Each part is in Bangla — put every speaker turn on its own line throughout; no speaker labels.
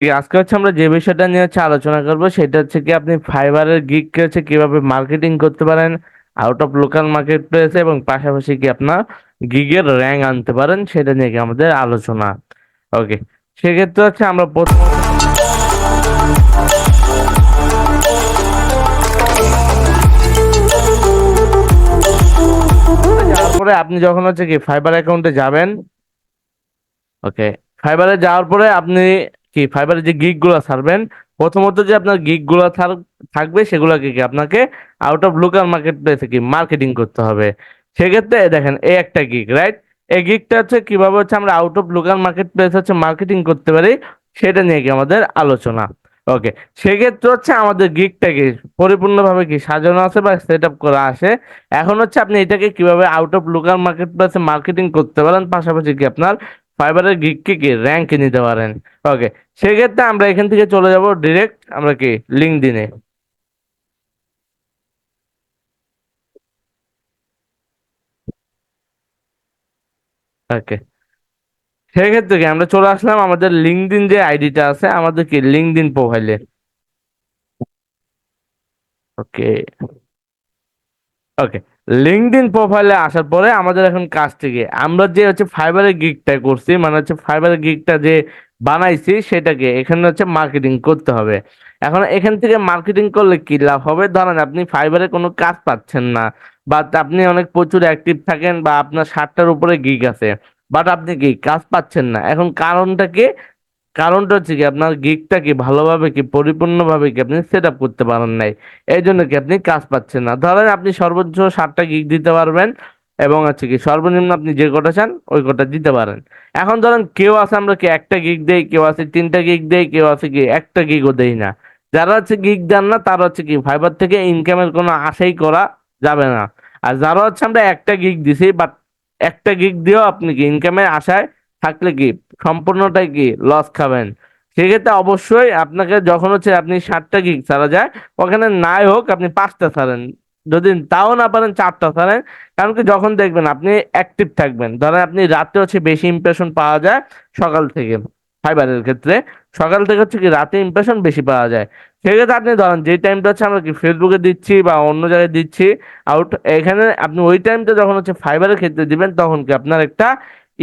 আজকে হচ্ছে আমরা যে বিষয়টা নিয়ে হচ্ছে আলোচনা করব সেটা হচ্ছে কি আপনি ফাইবারের গিগকে হচ্ছে কিভাবে মার্কেটিং করতে পারেন আউট অফ লোকাল মার্কেট প্লেসে, এবং পাশাপাশি কি আপনার গিগের র্যাঙ্ক আনতে পারেন সেটা নিয়ে কি আমাদের আলোচনা। ওকে, সেক্ষেত্রে হচ্ছে আমরা প্রথমত যাওয়ার পরে আপনি যখন হচ্ছে কি ফাইবার অ্যাকাউন্টে যাবেন। ওকে, ফাইবারে যাওয়ার পরে আপনি কি ফাইবারে যে গিগ গুলা ছাড়বেন, প্রথমত যে আপনার গিগ গুলা থাকবে সেগুলোকে কি আপনাকে আউট অফ লোকাল মার্কেট প্লেসে কি মার্কেটিং করতে হবে। সেক্ষেত্রে দেখেন এই একটা গিগ, রাইট? এই গিগটা হচ্ছে কিভাবে হচ্ছে আমরা out of local market place হচ্ছে মার্কেটিং করতে পারি সেটা নিয়ে কি আমাদের আলোচনা। ওকে, সেক্ষেত্রে হচ্ছে আমাদের গিগটাকে পরিপূর্ণভাবে কি সাজানো আছে বা সেট আপ করা আছে। এখন হচ্ছে আপনি এটাকে কিভাবে আউট অফ লোকাল মার্কেট প্লেসে মার্কেটিং করতে পারেন, পাশাপাশি কি আপনার ফাইবারের গিগকে কি র্যাঙ্কে নিতে পারেন। ওকে, সেক্ষেত্রে আমরা এখান থেকে চলে যাব ডিরেক্ট আমরা কি লিঙ্কডইনে। ওকে, সেক্ষেত্রে কি আমরা চলে আসলাম আমাদের লিঙ্কডইন যে আইডিটা আছে আমাদের কি লিঙ্কডইন প্রোফাইলে। ওকে, ওকে, লিঙ্কডইন প্রোফাইলে আসার পরে আমাদের এখন কাজ থেকে আমরা যে হচ্ছে ফাইবারের গিগটা করছি, মানে হচ্ছে ফাইবারের গিগটা যে বানাইছি সেটাকে এখানে হচ্ছে মার্কেটিং করতে হবে। এখন এখান থেকে মার্কেটিং করলে কি লাভ হবে? ধরেন আপনি ফাইবারে কোনো কাজ পাচ্ছেন না, বা আপনি অনেক প্রচুর অ্যাক্টিভ থাকেন, বা আপনার 60টার উপরে গিগ আছে, বাট আপনি কি কাজ পাচ্ছেন না। এখন কারণটা কি? কারণটা হচ্ছে কি আপনার গিগটা কি ভালোভাবে কি পরিপূর্ণভাবে কি আপনি সেট আপ করতে পারেন নাই, এই জন্য কি আপনি কাজ পাচ্ছেন না। ধরেন আপনি সর্বোচ্চ 60টা গিগ দিতে পারবেন, এবং হচ্ছে কি সর্বনিম্ন আপনি যে কটা চান ওই কটা দিতে পারেন। এখন ধরেন কেউ আছে আমরা কি একটা গিগ দেই, কেউ আছে 3টা গিগ দেই, কেউ আছে কি একটা গিগও দেই না। যারা হচ্ছে গিগ দেন না তারা হচ্ছে কি ফাইবার থেকে ইনকামের কোনো আশাই করা যাবে না। আর যারা হচ্ছে আমরা একটা গিগ দিছি, বাট একটা গিগ দিয়েও আপনি কি ইনকামের আশায় থাকলে কি সম্পূর্ণটাই কি লস খাবেন। সেক্ষেত্রে অবশ্যই আপনাকে যখন হচ্ছে আপনি 60টা গিগ ছাড়া যায়, ওখানে নাই হোক আপনি 5টা ছাড়েন, যদি তাও না পারেন 4টা ছাড়েন। কারণ কি যখন দেখবেন আপনি অ্যাক্টিভ থাকবেন, ধরেন আপনি রাতে হচ্ছে বেশি ইমপ্রেশন পাওয়া যায় সকাল থেকে। ফাইবারের ক্ষেত্রে সকাল থেকে হচ্ছে কি রাতে ইমপ্রেশন বেশি পাওয়া যায়। সেক্ষেত্রে আপনি ধরেন যে টাইমটা হচ্ছে আমরা কি ফেসবুকে দিচ্ছি বা অন্য জায়গায় দিচ্ছি আউট, এখানে আপনি ওই টাইমটা যখন হচ্ছে ফাইবারের ক্ষেত্রে দিবেন তখন কি আপনার একটা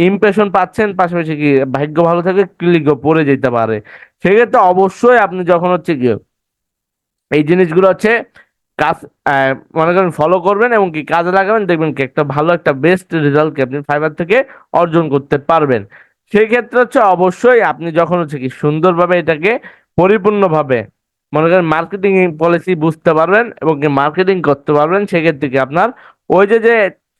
ইমপ্রেশন পাচ্ছেন, পাশাপাশি কি ভাগ্য ভালো থাকে ক্লিকও পড়ে যেতে পারে। সেক্ষেত্রে অবশ্যই আপনি যখন হচ্ছে কি এই জিনিসগুলো হচ্ছে কাজ মনে করেন ফলো করবেন এবং কি কাজে লাগাবেন, দেখবেন কি একটা ভালো একটা বেস্ট রেজাল্ট কি আপনি ফাইবার থেকে অর্জন করতে পারবেন। সেই ক্ষেত্রে হচ্ছে অবশ্যই আপনি যখন হচ্ছে কি সুন্দরভাবে এটাকে পরিপূর্ণভাবে মনে করেন মার্কেটিং পলিসি বুঝতে পারবেন এবং কি মার্কেটিং করতে পারবেন, সেক্ষেত্রে কি আপনার ওই যে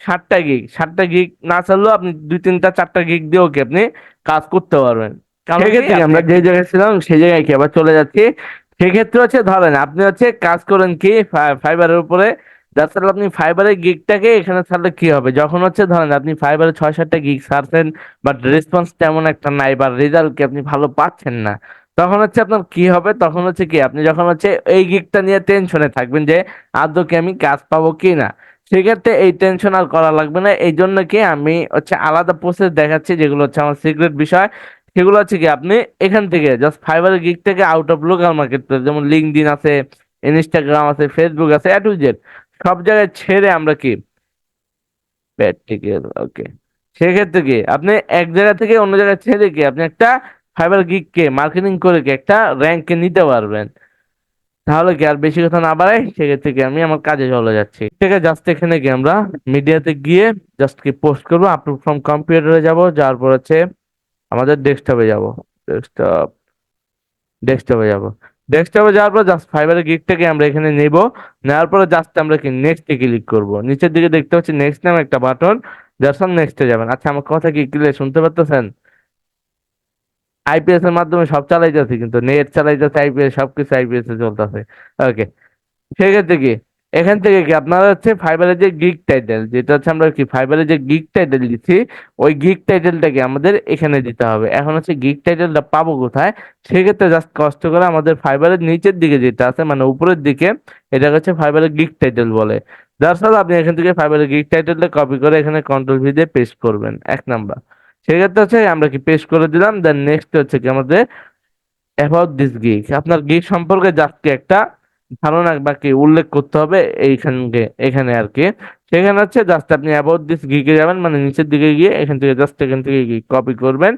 60টা গিগ না চাললেও আপনি 2 3 4টা গিগ দিয়েও কি আপনি কাজ করতে পারবেন। কারণ সেক্ষেত্রে কি আমরা যে জায়গায় ছিলাম সেই জায়গায় কি আবার চলে যাচ্ছি। সেক্ষেত্রে হচ্ছে ধরেন আপনি হচ্ছে কাজ করেন কি ফাইবারের উপরে, যার ফলে আপনি ফাইবারের গিগটাকে এখানে ছাড়লে কি হবে, যখন হচ্ছে ধরেন আপনি ফাইবারে 6 7টা গিগ ছাড়ছেন, বাট রেসপন্স তেমন একটা নাই বা রেজাল্ট কি আপনি ভালো পাচ্ছেন না, তখন হচ্ছে আপনার কি হবে? তখন হচ্ছে কি আপনি যখন হচ্ছে এই গিগটা নিয়ে টেনশনে থাকবেন যে আদৌ কি আমি কাজ পাবো কি না। সেক্ষেত্রে এই টেনশন আর করা লাগবে না। এই জন্য কি আমি হচ্ছে আলাদা প্রসেস দেখাচ্ছি যেগুলো হচ্ছে আমার সিক্রেট বিষয়। সেগুলো হচ্ছে কি আপনি এখান থেকে জাস্ট ফাইবারের গিগ থেকে out of local market place যেমন লিঙ্কডইন আছে, ইনস্টাগ্রাম আছে, ফেসবুক আছে, এ টু জেড সব জায়গায় ছেড়ে আমরা কি প্র্যাকটিক্যাল। ওকে, সেক্ষেত্রে কি আপনি এক জায়গা থেকে অন্য জায়গায় ছেড়ে কি আপনি একটা ফাইবার গিগকে মার্কেটিং করে কি একটা র্যাঙ্কে নিতে পারবেন। তাহলে কি আর বেশি কথা না বাড়াই, সেক্ষেত্রে কি আমি আমার কাজে চলে যাচ্ছি। ঠিক আছে, জাস্ট এখানে কি আমরা মিডিয়াতে গিয়ে জাস্ট কি পোস্ট করবো, আপলোড ফ্রম কম্পিউটারে যাব, যাওয়ার পর হচ্ছে আমাদের ডেস্কটপে যাব। ডেস্কটপ, ডেস্কটপে যাব। ডেস্কটপে যাওয়ার পর জাস্ট ফাইবারের গিগটাকে আমরা এখানে নেব। নেওয়ার পরে জাস্ট আমরা কি নেক্সটে ক্লিক করব। নিচের দিকে দেখতে পাচ্ছি নেক্সট নামে একটা বাটন, জাস্ট নেক্সটে যাবেন। আচ্ছা, আমার কথা কি ক্লিয়ার শুনতে পারতেছেন? আইপিএস এর মাধ্যমে সব চালাইতেছি, কিন্তু নেট চালাইতেছে আইপিএস, সবকিছু আইপিএস এ চলতেছে। ওকে, সেক্ষেত্রে কি এখান থেকে কি আপনারা হচ্ছে ফাইবারের যে গিগ টাইটেল, যেটা হচ্ছে আমরা কি ফাইবারের যে গিগ টাইটেল দিচ্ছি, ওই গিগ টাইটেলটাকে আমাদের এখানে দিতে হবে। এখন হচ্ছে গিগ টাইটেলটা পাবো কোথায়? সেক্ষেত্রে জাস্ট কষ্ট করে আমাদের ফাইবারের নিচের দিকে যেটা আছে মানে উপরের দিকে, এটা হচ্ছে ফাইবারের গিগ টাইটেল বলে। যার ফলে আপনি এখান থেকে ফাইবারের গিগ টাইটেলটা কপি করে এখানে কন্ট্রোল ভি দিয়ে পেস্ট করবেন 1 নাম্বার। সেক্ষেত্রে হচ্ছে আমরা কি পেস্ট করে দিলাম, দেন নেক্সট হচ্ছে কি আমাদের অ্যাবাউট দিস গিগ, আপনার গিগ সম্পর্কে জাস্ট একটা ধারণা বা কি উল্লেখ করতে হবে এইখানে, এখানে আর কি। সেখানে হচ্ছে জাস্ট আপনি অ্যাবাউট দিস গিগে যাবেন, মানে নিচের দিকে গিয়ে এখান থেকে জাস্ট এখান থেকে কপি করবেন,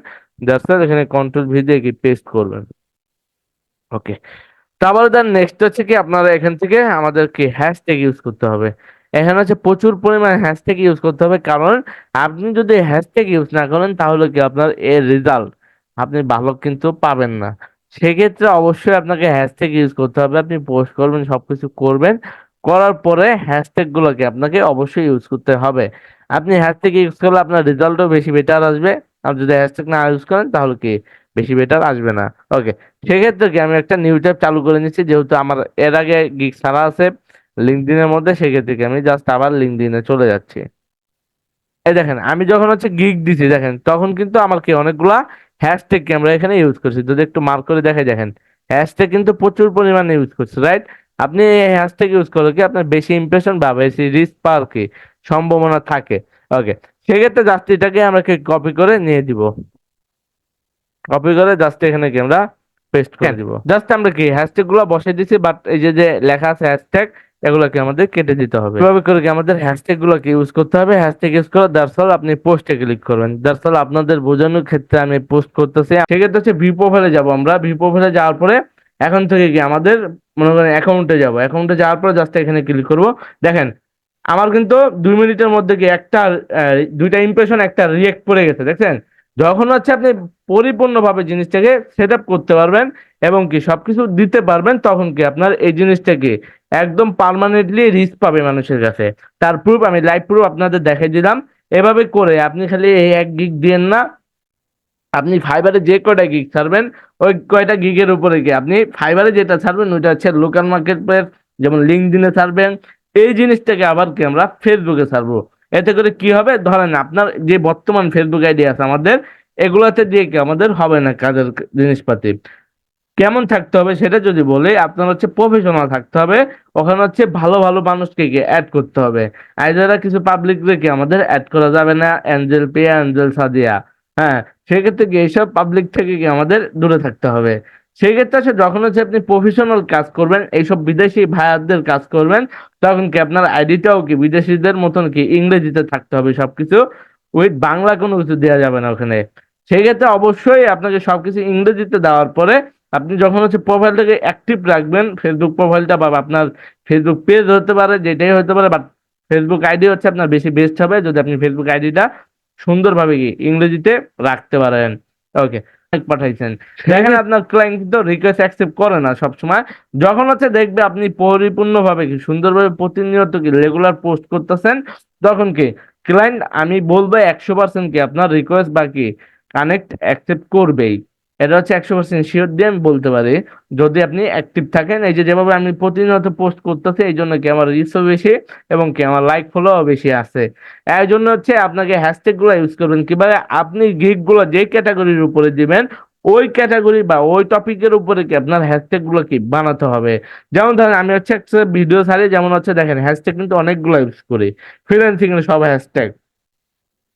জাস্ট এখানে কন্ট্রোল ভি দিয়ে কি পেস্ট করবেন। ওকে, তারপরে দেন নেক্সট হচ্ছে কি আপনারা এখান থেকে আমাদেরকে হ্যাশট্যাগ ইউজ করতে হবে। এখানে হচ্ছে প্রচুর পরিমাণে হ্যাশট্যাগ ইউজ করতে হবে, কারণ আপনি যদি হ্যাশট্যাগ ইউজ না করেন তাহলে কি আপনার এর রেজাল্ট আপনি ভালো কিন্তু পাবেন না। সেক্ষেত্রে অবশ্যই আপনাকে হ্যাশট্যাগ ইউজ করতে হবে। আপনি পোস্ট করবেন, সবকিছু করবেন, করার পরে হ্যাশট্যাগ গুলোকে আপনাকে অবশ্যই ইউজ করতে হবে। আপনি হ্যাশট্যাগ ইউজ করলে আপনার রেজাল্টও বেশি বেটার আসবে। আর যদি হ্যাশট্যাগ না ইউজ করেন তাহলে কি বেশি বেটার আসবে না। ওকে, সেক্ষেত্রে কি আমি একটা নিউ ট্যাব চালু করে নিচ্ছি, যেহেতু আমার এর আগে গিগ ছাড়া আছে লিঙ্কডইনের মধ্যে। সেক্ষেত্রে কি আমি জাস্ট আবার লিঙ্কডইনে চলে যাচ্ছি। এই দেখেন আমি যখন হচ্ছে গিগ দিছি দেখেন, তখন কিন্তু আমার কি অনেকগুলা হ্যাশট্যাগ কি আমরা এখানে ইউজ করছি। যদি একটু মার্ক করে দেখে দেখেন, হ্যাশট্যাগ কিন্তু প্রচুর পরিমাণে ইউজ করছি, রাইট? আপনি এই হ্যাশট্যাগ ইউজ করলে কি আপনার বেশি ইমপ্রেশন বা বেশি রিচ পাওয়ার কি সম্ভাবনা থাকে। ওকে, সেক্ষেত্রে জাস্ট এটাকে আমরা কপি করে নিয়ে দিব, কপি করে জাস্ট এখানে কি আমরা পেস্ট করে দিব। জাস্ট আমরা কি হ্যাশট্যাগ গুলো বসাই দিছি, বাট এই যে যে লেখা আছে হ্যাশট্যাগ, এগুলোকে আমাদের কেটে দিতে হবে। এভাবে করে কি আমাদের হ্যাশট্যাগ গুলোকে ইউজ করতে হবে। হ্যাশট্যাগ ইউজ করে দ্যাটস অল, আপনি পোস্টে ক্লিক করবেন। দ্যাটস অল, আপনাদের বোঝানোর ক্ষেত্রে আমি পোস্ট করতেছি। সেক্ষেত্রে হচ্ছে ভি প্রোফাইলে যাব আমরা। ভি প্রোফাইলে যাওয়ার পরে এখন থেকে কি আমাদের মনে করেন অ্যাকাউন্টে যাব। অ্যাকাউন্টে যাওয়ার পরে জাস্ট এখানে ক্লিক করব। দেখেন আমার কিন্তু 2 মিনিটের মধ্যে কি একটা দুইটা ইমপ্রেশন একটা রিয়েক্ট পড়ে গেছে, দেখছেন? যখন হচ্ছে আপনি পরিপূর্ণভাবে জিনিসটাকে সেট আপ করতে পারবেন এবং কি সবকিছু দিতে পারবেন, তখন কি আপনার এই জিনিসটাকে একদম পার্মানেন্টলি রিচ পাবে মানুষের কাছে। তার প্রুফ আমি লাইভ প্রুফ আপনাদের দেখাই দিলাম। এভাবে করে আপনি খালি এই 1 গিগ দিয়েন না, আপনি ফাইবারে যে কয়টা গিগ ছাড়বেন ওই কয়টা গিগের উপরে গিয়ে আপনি ফাইবারে যেটা ছাড়বেন ওইটা হচ্ছে লোকাল মার্কেট প্লেস, যেমন লিঙ্কডইনে ছাড়বেন। এই জিনিসটাকে আবার কি আমরা ফেসবুকে ছাড়বো। এতে করে কি হবে, ধরেন আপনার যে বর্তমান ফেসবুক আইডি আছে আমাদের, এগুলাতে দিয়ে কি আমাদের হবে না কাজের জিনিসপাতি। কেমন থাকতে হবে সেটা যদি বলি, আপনার হচ্ছে প্রফেশনাল থাকতে হবে। ওখানে হচ্ছে ভালো ভালো মানুষকে অ্যাড করতে হবে। আর যারা কিছু পাবলিক রেখে আমাদের অ্যাড করা যাবে না, অ্যাঞ্জেল পে, অ্যাঞ্জেল সাদিয়া। হ্যাঁ, সেক্ষেত্রে কি এইসব পাবলিক থেকে কি আমাদের দূরে থাকতে হবে। সেক্ষেত্রে হচ্ছে যখন হচ্ছে আপনি প্রফেশনাল কাজ করবেন, এইসব বিদেশি ভাইয়াদের কাজ করবেন, তখন কি আপনার আইডিটাও কি বিদেশিদের মতন কি ইংরেজিতে থাকতে হবে সবকিছু, উইথ বাংলা কোনো কিছু দেওয়া যাবে না ওখানে। সেক্ষেত্রে অবশ্যই আপনাকে সবকিছু ইংরেজিতে দেওয়ার পরে আপনি যখন হচ্ছে প্রোফাইলটাকে অ্যাক্টিভ রাখবেন, ফেসবুক প্রোফাইলটা বা আপনার ফেসবুক পেজ হতে পারে, যেটাই হতে পারে, বাট ফেসবুক আইডি হচ্ছে আপনার বেশি বেস্ট হবে যদি আপনি ফেসবুক আইডিটা সুন্দরভাবে কি ইংরেজিতে রাখতে পারেন। ওকে, পাঠাইছেন দেখেন আপনার ক্লায়েন্ট কিন্তু রিকোয়েস্ট অ্যাকসেপ্ট করে না সবসময়। যখন হচ্ছে দেখবে আপনি পরিপূর্ণভাবে কি সুন্দরভাবে প্রতিনিয়ত কি রেগুলার পোস্ট করতেছেন, তখন কি ক্লায়েন্ট আমি বলবো 100% কি আপনার রিকোয়েস্ট বা কি কানেক্ট অ্যাকসেপ্ট করবেই। এটা হচ্ছে 100% শিওর দিয়ে আমি বলতে পারি, যদি আপনি অ্যাক্টিভ থাকেন। এই যে যেভাবে আমি প্রতিনিয়ত পোস্ট করতেছি, এই জন্য কি আমার রিচও বেশি এবং কি আমার লাইক ফলো বেশি আছে। এই জন্য হচ্ছে আপনাকে হ্যাশট্যাগ গুলো ইউজ করবেন কিভাবে, আপনি গিগ গুলো যে ক্যাটাগরির উপরে দিবেন ওই ক্যাটাগরি বা ওই টপিকের উপরে কি আপনার হ্যাশট্যাগ গুলো কি বানাতে হবে। যেমন ধরেন আমি হচ্ছে একটা ভিডিও ছাড়ি, যেমন হচ্ছে দেখেন হ্যাশট্যাগ কিন্তু অনেকগুলো ইউজ করি, ফ্রিল্যান্সিং এর সব হ্যাশট্যাগ।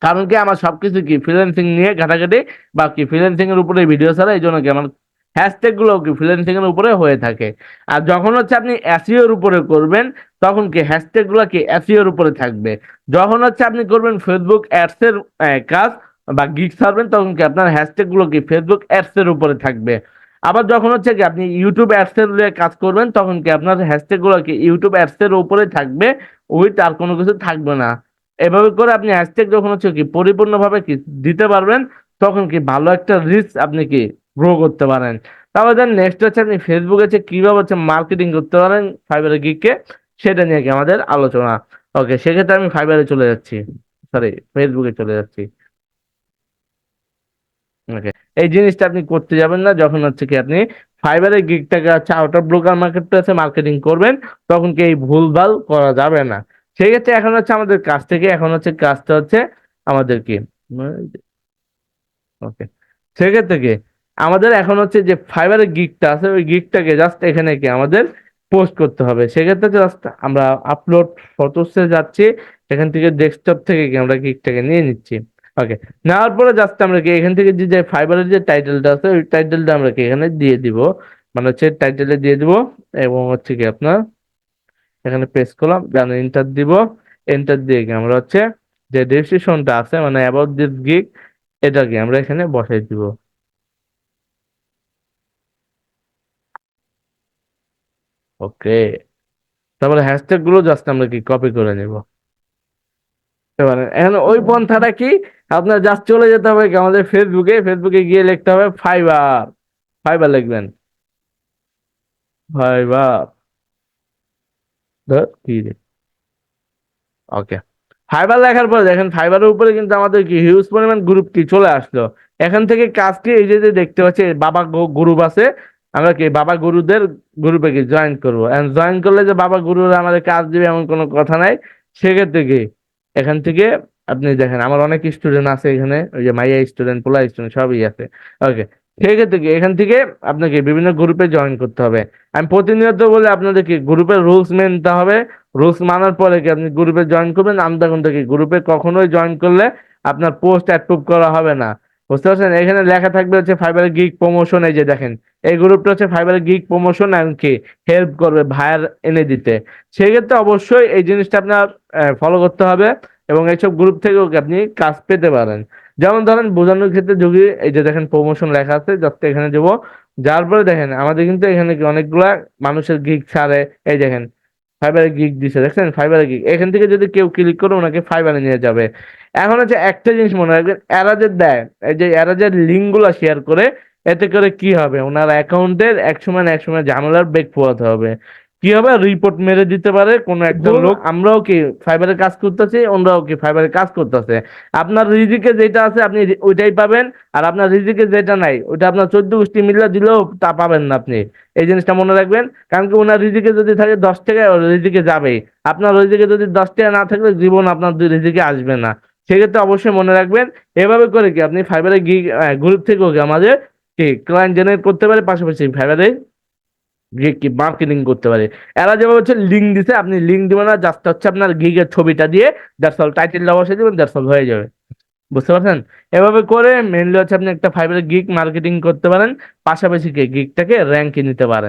কারণ কি আমার সবকিছু কি ফ্রিল্যান্সিং নিয়ে ঘাটাঘাটি বা কি ফ্রিল্যান্সিং এর উপরে ভিডিও ছাড়া, এই জন্য কি আমার হ্যাশট্যাগ গুলো কি ফ্রিল্যান্সিং এর উপরে হয়ে থাকে। আর যখন হচ্ছে আপনি এসইও এর উপরে করবেন, তখন কি হ্যাশট্যাগ গুলো কি এসইও এর উপরে থাকবে। যখন হচ্ছে আপনি করবেন ফেসবুক অ্যাডস এর কাজ বা গিগ ছাড়বেন, তখন কি আপনার হ্যাশট্যাগ গুলো কি ফেসবুক অ্যাডস এর উপরে থাকবে। আবার যখন হচ্ছে কি আপনি ইউটিউব অ্যাডস এর কাজ করবেন, তখন কি আপনার হ্যাশট্যাগ গুলো কি ইউটিউব অ্যাডস এর উপরে থাকবে, উইথ আর কোনো কিছু থাকবে না। এভাবে করে আপনি হ্যাশট্যাগ যখন হচ্ছে কি পরিপূর্ণভাবে কি দিতে পারবেন, তখন কি ভালো একটা রিচ আপনি কি গ্রো করতে পারেন। তারপর দেন নেক্সট হচ্ছে আপনি ফেসবুকে হচ্ছে কিভাবে হচ্ছে মার্কেটিং করতে পারেন ফাইবারের গিগকে, সেটা নিয়ে কি আমাদের আলোচনা। ওকে, সেক্ষেত্রে আমি ফাইবারে চলে যাচ্ছি, সরি ফেসবুকে চলে যাচ্ছি। ওকে, এই জিনিসটা আপনি করতে যাবেন না যখন হচ্ছে কি আপনি ফাইবারের গিগটাকে হচ্ছে আউট অফ ব্রোকার মার্কেট প্লেসে মার্কেটিং করবেন, তখন কি এই ভুলভাল করা যাবে না। সেক্ষেত্রে এখন হচ্ছে আমাদের কাজ থেকে এখন হচ্ছে কাজটা হচ্ছে আমাদের কি, ওকে, সেক্ষেত্রে কি আমাদের এখন হচ্ছে যে ফাইবারের গিগটা আছে ওই গিগটাকে জাস্ট এখানে কি আমাদের পোস্ট করতে হবে। সেক্ষেত্রে জাস্ট আমরা আপলোড ফটোসে যাচ্ছি, এখান থেকে ডেস্কটপ থেকে কি আমরা গিগটাকে নিয়ে নিচ্ছি। ওকে, নেওয়ার পরে জাস্ট আমরা কি এখান থেকে যে ফাইবারের যে টাইটেলটা আছে ওই টাইটেলটা আমরা কি এখানে দিয়ে দিব, মানে হচ্ছে টাইটেলে দিয়ে দিব। এবং হচ্ছে কি আপনার এখানে পেস্ট করলাম, দেন এন্টার দিব। এন্টার দিয়ে কি আমরা হচ্ছে যে ডেসক্রিপশনটা আছে মানে অ্যাবাউট দিস গিগ, এটাকে আমরা এখানে বসাই দিব। ওকে, তারপরে হ্যাশট্যাগ গুলো জাস্ট আমরা কি কপি করে নিব। এবারে এখন ওই পন্থাটা কি, আপনার জাস্ট চলে যেতে হবে কি আমাদের ফেসবুকে, ফেসবুকে গিয়ে লিখতে হবে ফাইবার। ফাইবার লিখবেন, ফাইবার। কি রে, ওকে। ফাইবার লেখার পরে দেখেন ফাইবারের উপরে কিন্তু আমাদের কি হিউজ পরিমাণ গ্রুপ কি চলে আসলো। এখান থেকে কাজ কি এই যে যে দেখতে পাচ্ছি বাবা গ্রুপ আছে, আমরা কি বাবা গুরুদের গ্রুপে কি জয়েন করবো। জয়েন করলে যে বাবা গুরুরা আমাদের কাজ দিবে এমন কোনো কথা নাই। সেক্ষেত্রে কি এখান থেকে আপনি দেখেন আমার অনেক স্টুডেন্ট আছে এখানে, ওই যে মাইয়া স্টুডেন্ট পোলা স্টুডেন্ট সবই আছে। ওকে, সেক্ষেত্রে কি এখান থেকে আপনাকে বিভিন্ন গ্রুপে জয়েন করতে হবে। আমি প্রতিনিয়ত বলে আপনাদের কি গ্রুপের রুলস মেনতে হবে। রুলস মানার পরে কি আপনি গ্রুপে জয়েন করবেন। আমি দেখুন দেখি গ্রুপে কখনোই জয়েন করলে আপনার পোস্ট অ্যাপ্রুভ করা হবে না। বুঝতে পারছেন, এখানে লেখা থাকবে হচ্ছে ফাইবার গিগ প্রমোশন, এই যে দেখেন এই গ্রুপটা হচ্ছে ফাইবার গিগ প্রমোশন এমনকি হেল্প করবে ভাইয়ার এনে দিতে। সেক্ষেত্রে অবশ্যই এই জিনিসটা আপনার ফলো করতে হবে এবং এইসব গ্রুপ থেকেও কি আপনি কাজ পেতে পারেন। যেমন ধরেন বোঝানোর ক্ষেত্রে যদি এই যে দেখেন প্রমোশন লেখা আছে, জাস্ট এখানে যাবো। যার পরে দেখেন আমাদের কিন্তু এখানে কি অনেকগুলা মানুষের গিগ ছাড়ে। এই দেখেন ফাইবারে গিগ দিছে, দেখছেন ফাইবারে গিগ, এখান থেকে যদি কেউ ক্লিক করে ওনাকে ফাইবারে নিয়ে যাবে। এখন হচ্ছে একটা জিনিস মনে রাখবেন, এরা যে দেয় এই যে এরা যে লিঙ্ক গুলা শেয়ার করে, এতে করে কি হবে ওনার অ্যাকাউন্টের একসময় না একসময় ঝামেলার বেগ পোহাতে হবে। কি হবে, রিপোর্ট মেরে দিতে পারে কোনো একটা লোক। আমরাও কি ফাইবারে কাজ করতেছি, ওনারাও কি ফাইবারে কাজ করতেছে। আপনার রিজিকে যেটা আছে আপনি ওইটাই পাবেন, আর আপনার রিজিকে যেটা নাই ওইটা আপনার 14 গোষ্ঠী মিলে দিলেও তা পাবেন না আপনি। এই জিনিসটা মনে রাখবেন। কারণ কি ওনার রিজিকে যদি থাকে 10 টাকা, ওর রিজিকে যাবেই। আপনার রিজিকে যদি 10 টাকা না থাকলে জীবন আপনার রিজিকে আসবে না। সেক্ষেত্রে অবশ্যই মনে রাখবেন। এভাবে করে কি আপনি ফাইবারে গ্রুপ থেকেও কি আমাদের কি ক্লায়েন্ট জেনারেট করতে পারে, পাশাপাশি ফাইবারে গিগ কি মার্কেটিং করতে পারে। এরা যেভাবে হচ্ছে লিঙ্ক দিছে, আপনি লিঙ্ক দিবেন না, জাস্ট হচ্ছে আপনার গিগের ছবিটা দিয়ে দ্যাটস অল, টাইটেলটা বসিয়ে দিবেন, দ্যাটস অল, হয়ে যাবে। বুঝতে পারছেন, এভাবে করে মেনলি হচ্ছে আপনি একটা ফাইবারে গিগ মার্কেটিং করতে পারেন, পাশাপাশি কি গিগটাকে র্যাঙ্কে নিতে পারেন।